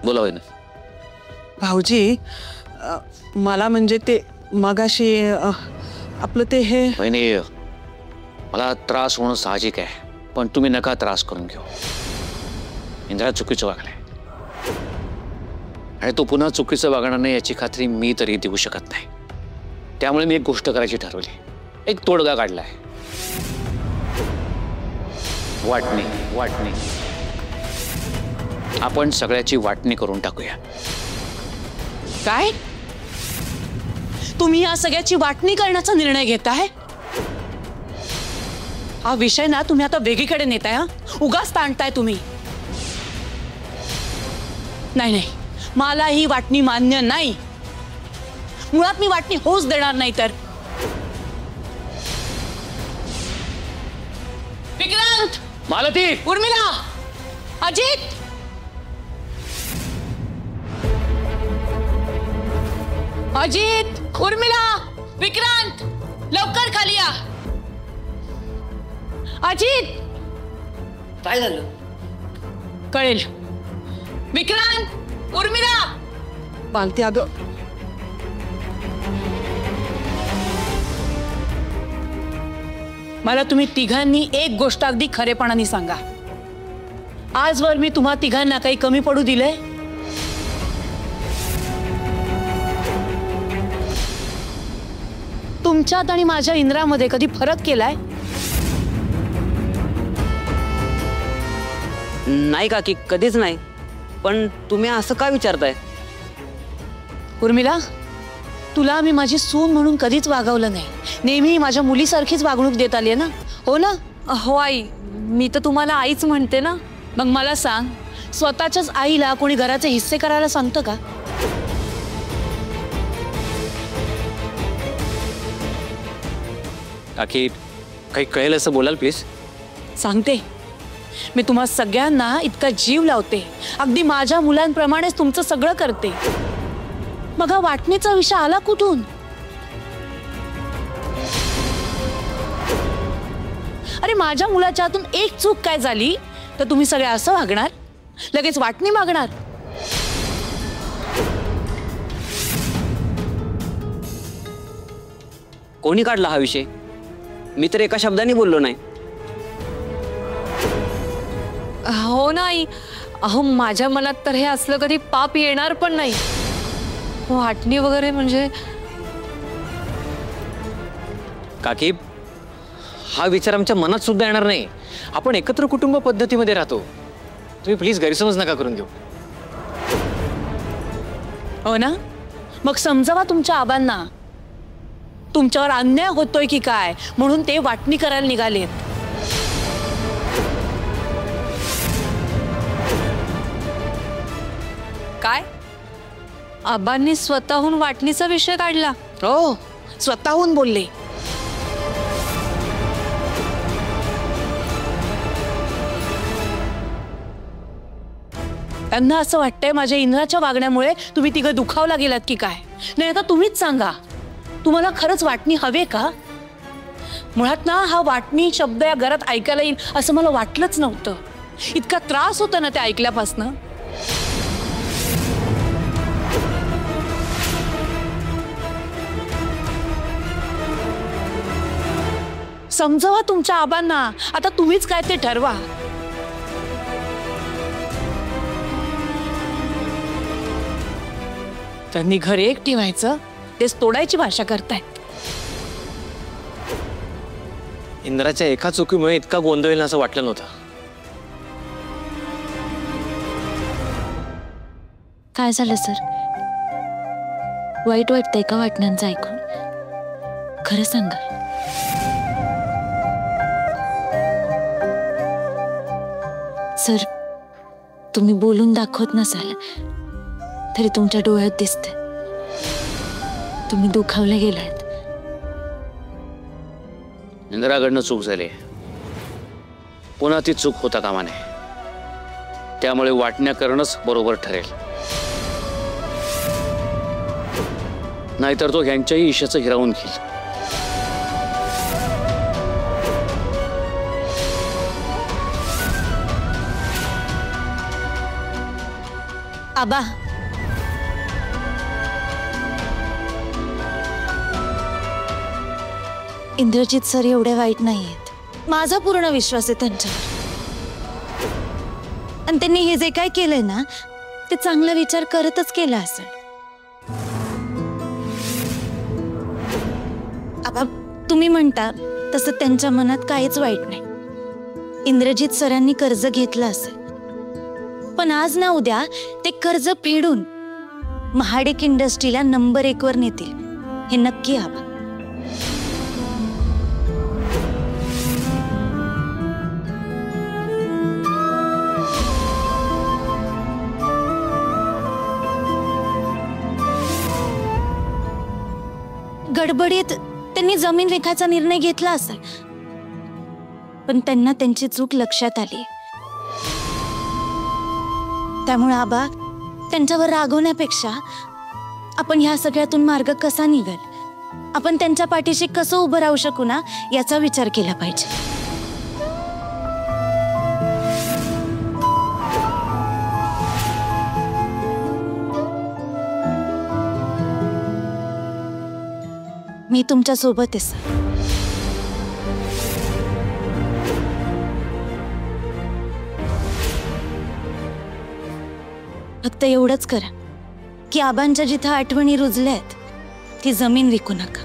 बोला वहिनी. भाऊजी मला म्हणजे ते मगाशी आपलं ते हे. वहिनी मला त्रास होणं साहजिक आहे, पण तुम्ही नका त्रास करून घेऊ. इंद्रा चुकीचं वागलाय आणि तो पुन्हा चुकीचं वागणार नाही याची खात्री मी तरी देऊ शकत नाही. त्यामुळे मी एक गोष्ट करायची ठरवली, एक तोडगा काढलाय. वाटणी वाटणी आपण सगळ्याची वाटणी करून टाकूया. काय तुम्ही या सगळ्याची वाटणी करण्याचा निर्णय घेताय? हा विषय ना तुम्ही आता वेगळीकडे नेताय. हा उगाच ताणताय तुम्ही. नाही नाही, मला ही वाटणी मान्य नाही. मुळात मी वाटणी होऊच देणार नाही. तर विक्रांत, मालती, उर्मिला, अजित, अजित, उर्मिला, विक्रांत, लवकर खाली या. अजित, काय झालं? कळेल. विक्रांत, उर्मिला. मालती अगं मला तुम्ही तिघांनी एक गोष्ट अगदी खरेपणाने सांगा. आजवर मी तुम्हा तिघांना काही कमी पडू दिलंय? तुमच्यात आणि माझ्या इंद्रामध्ये कधी फरक केलाय? नाही काकी, कधीच नाही. पण तुम्ही असं का विचारताय? उर्मिला, तुला मी माझी सून म्हणून कधीच वागवलं नाही. नेहमी माझ्या मुलीसारखीच वागणूक देत आली आहे ना, हो ना? हो आई, मी तर तुम्हाला आईच म्हणते ना. मग मला सांग, स्वतःच्याच आईला कोणी घराचे हिस्से करायला सांगतं का? काकी काही कळेल असं बोलाल प्लीज. सांगते, मी तुम्हा सगळ्यांना इतका जीव लावते, अगदी माझ्या मुलांप्रमाणेच तुमचं सगळं करते. मग हा वाटणीचा विषय आला कुठून? अरे माझ्या मुलाच्या हातून एक चूक काय झाली तर तुम्ही सगळे असं वागणार, लगेच वाटणी मागणार? कोणी काढला हा विषय? मी तर एका शब्दाने बोललो नाही. हो ना आई, अहो माझ्या मनात तर हे असलं कधी पाप येणार पण नाही. वाटणी वगैरे म्हणजे. काकी हा विचार आमच्या मनात सुद्धा येणार नाही. आपण एकत्र कुटुंब पद्धतीमध्ये राहतो. तुम्ही प्लीज गैरसमज नका करून घेऊ. हो ना, मग समजावा तुमच्या आबांना. तुमच्यावर अन्याय होतोय की काय म्हणून ते वाटणी करायला निघालेत. काय आबांनी स्वतःहून वाटणीचा विषय काढला? हो, स्वतःहून बोलले. त्यांना असं वाटतंय माझ्या इंद्राच्या वागण्यामुळे तुम्ही तिघं दुखावला गेलात की काय. नाही आता तुम्हीच सांगा, तुम्हाला खरंच वाटणी हवे का? मुळात ना हा वाटणी शब्द या घरात ऐकायला येईल असं मला वाटलंच नव्हतं. इतका त्रास होता ना ते ऐकल्यापासनं. समजावा तुमच्या आबांना. आता तुम्हीच काय ते ठरवा. त्यांनी घर एक ठेवायचं, तेच तोडायची भाषा करतायत. इंद्राच्या एका चुकीमुळे इतका गोंधळ येईल असं वाटलं नव्हतं. काय झालं सर? वाईट वाटतंय का वाटण्यांचं ऐकून? खरं सांगा. सर, तुम्ही बोलून दाखवत नसाल तरी तुमच्या डोळ्यात दिसते तुम्ही दुखावले गेलात. इंद्राकडनं चूक झाली, पुन्हा ती चूक होता कामा नये. त्यामुळे वाटण्या करणंच बरोबर ठरेल. नाहीतर तो ह्यांच्याही ईशाचं हिरावून घेईल. आबा, इंद्रजित सर एवढे वाईट नाहीयेत. माझा पूर्ण विश्वास आहे त्यांच्यावर. आणि त्यांनी हे जे काय केलंय ना ते चांगला विचार करतच केला असेल. आबा, तुम्ही म्हणता तसं त्यांच्या मनात काहीच वाईट नाही. इंद्रजित सरांनी कर्ज घेतलं असेल, पण आज ना उद्या ते कर्ज फेडून महाडिक इंडस्ट्रीला नंबर 1 वर नेतील हे नक्की. आबा, गडबडीत त्यांनी जमीन विकायचा निर्णय घेतला असेल, पण त्यांना त्यांची चूक लक्षात आली. त्यामुळे आबा, त्यांच्यावर रागवण्यापेक्षा आपण ह्या सगळ्यातून मार्ग कसा निघेल, आपण त्यांच्या पाठीशी कसं उभं राहू शकू ना याचा विचार केला पाहिजे. मी तुमच्या सोबत आहे सर. फक्त एवढंच करा की आबांच्या जिथं आठवणी रुजल्यात ती जमीन विकू नका.